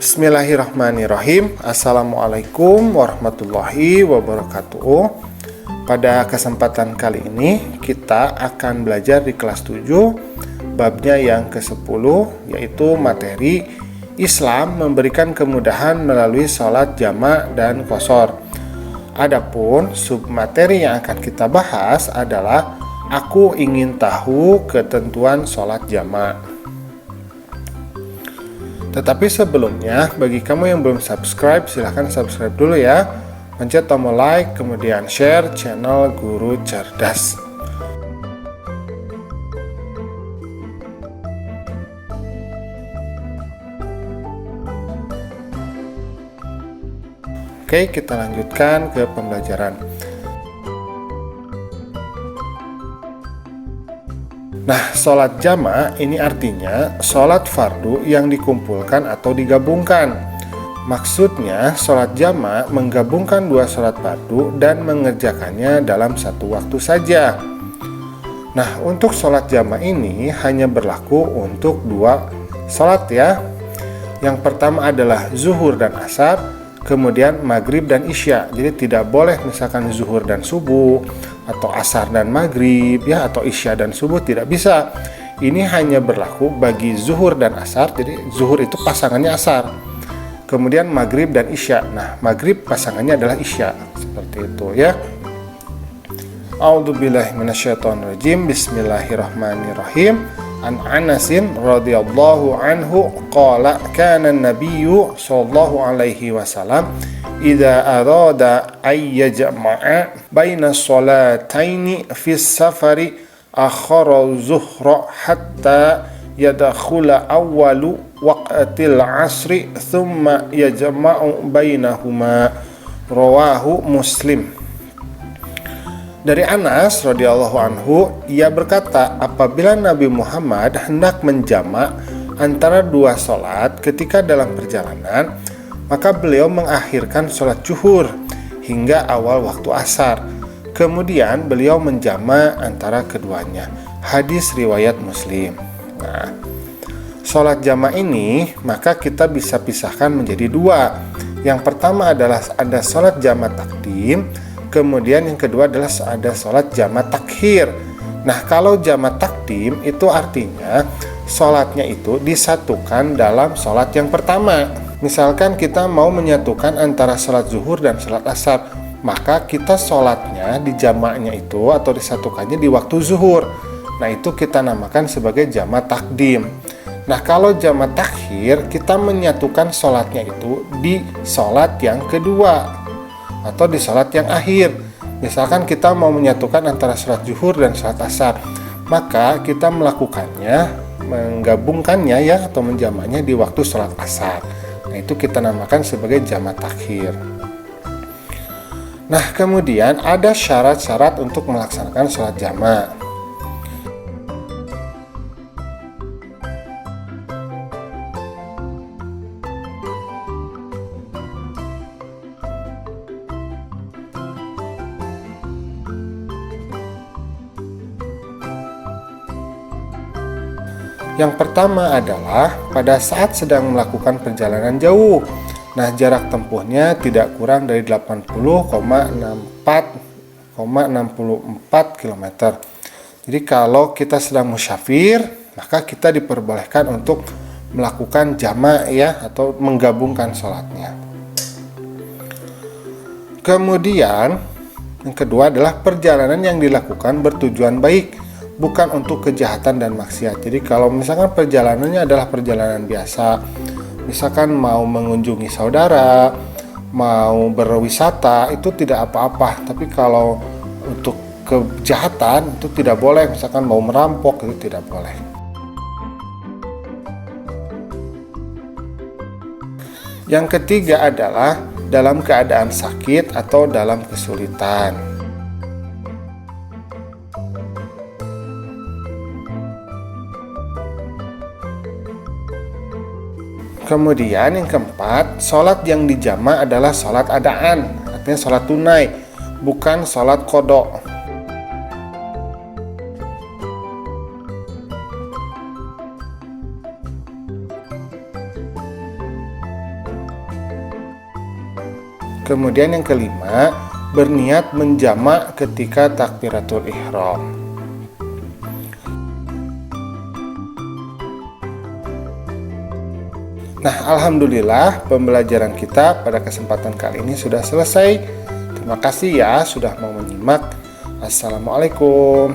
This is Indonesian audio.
Bismillahirrahmanirrahim. Assalamualaikum warahmatullahi wabarakatuh. Pada kesempatan kali ini kita akan belajar di kelas 7 babnya yang ke-10, yaitu materi Islam memberikan kemudahan melalui sholat jamak dan qashar. Adapun submateri yang akan kita bahas adalah aku ingin tahu ketentuan sholat jamak. Tetapi sebelumnya, bagi kamu yang belum subscribe, silahkan subscribe dulu ya. Pencet tombol like, kemudian share channel Guru Cerdas. Oke, kita lanjutkan ke pembelajaran. Nah, sholat jamak ini artinya sholat fardu yang dikumpulkan atau digabungkan. Maksudnya, sholat jamak menggabungkan dua sholat fardu dan mengerjakannya dalam satu waktu saja. Nah, untuk sholat jamak ini hanya berlaku untuk dua sholat ya. Yang pertama adalah zuhur dan asar, kemudian maghrib dan isya. Jadi tidak boleh misalkan zuhur dan subuh, atau asar dan maghrib ya, atau isya dan subuh, tidak bisa. Ini hanya berlaku bagi zuhur dan asar. Jadi zuhur itu pasangannya asar, kemudian maghrib dan isya. Nah, maghrib pasangannya adalah isya, seperti itu ya. A'udzubillahi minasyaitonirrajim. Bismillahirrahmanirrahim. An Anasin radhiyallahu anhu qala kana an-nabiyyu sallallahu alaihi wasallam idza arada ay yajma'a baina sholataini fi safari akhara zuhra hatta yadkhula awwalu waqtil asri thumma yajma'u bainahuma, rawahu Muslim. Dari Anas radhiyallahu anhu, ia berkata, apabila Nabi Muhammad hendak menjamak antara dua sholat ketika dalam perjalanan, maka beliau mengakhirkan sholat zuhur hingga awal waktu asar. Kemudian beliau menjamak antara keduanya. Hadis riwayat Muslim. Nah, sholat jamak ini maka kita bisa pisahkan menjadi dua. Yang pertama adalah ada sholat jamak takdim, kemudian yang kedua adalah ada sholat jamak takhir. Nah, kalau jamak takdim itu artinya sholatnya itu disatukan dalam sholat yang pertama. Misalkan kita mau menyatukan antara sholat zuhur dan sholat asar, maka kita sholatnya di jamaknya itu atau disatukannya di waktu zuhur. Nah, itu kita namakan sebagai jamak takdim. Nah, kalau jamak takhir, kita menyatukan sholatnya itu di sholat yang kedua atau di sholat yang akhir. Misalkan kita mau menyatukan antara sholat zuhur dan sholat asar, maka kita melakukannya, menggabungkannya ya, atau menjamaknya di waktu sholat asar. Nah, itu kita namakan sebagai jamak takhir. Nah, kemudian ada syarat-syarat untuk melaksanakan sholat jamak. Yang pertama adalah pada saat sedang melakukan perjalanan jauh. Nah, jarak tempuhnya tidak kurang dari 80,64 km. Jadi kalau kita sedang musyafir, maka kita diperbolehkan untuk melakukan jamak ya, atau menggabungkan sholatnya. Kemudian yang kedua adalah perjalanan yang dilakukan bertujuan baik, bukan untuk kejahatan dan maksiat. Jadi kalau misalkan perjalanannya adalah perjalanan biasa, misalkan mau mengunjungi saudara, mau berwisata, itu tidak apa-apa. Tapi kalau untuk kejahatan itu tidak boleh, misalkan mau merampok itu tidak boleh. Yang ketiga adalah dalam keadaan sakit atau dalam kesulitan. Kemudian yang keempat, sholat yang dijamak adalah sholat adaan, artinya sholat tunai, bukan sholat qadha. Kemudian yang kelima, berniat menjamak ketika takbiratul ihram. Nah, alhamdulillah pembelajaran kita pada kesempatan kali ini sudah selesai. Terima kasih ya sudah mau menyimak. Assalamualaikum.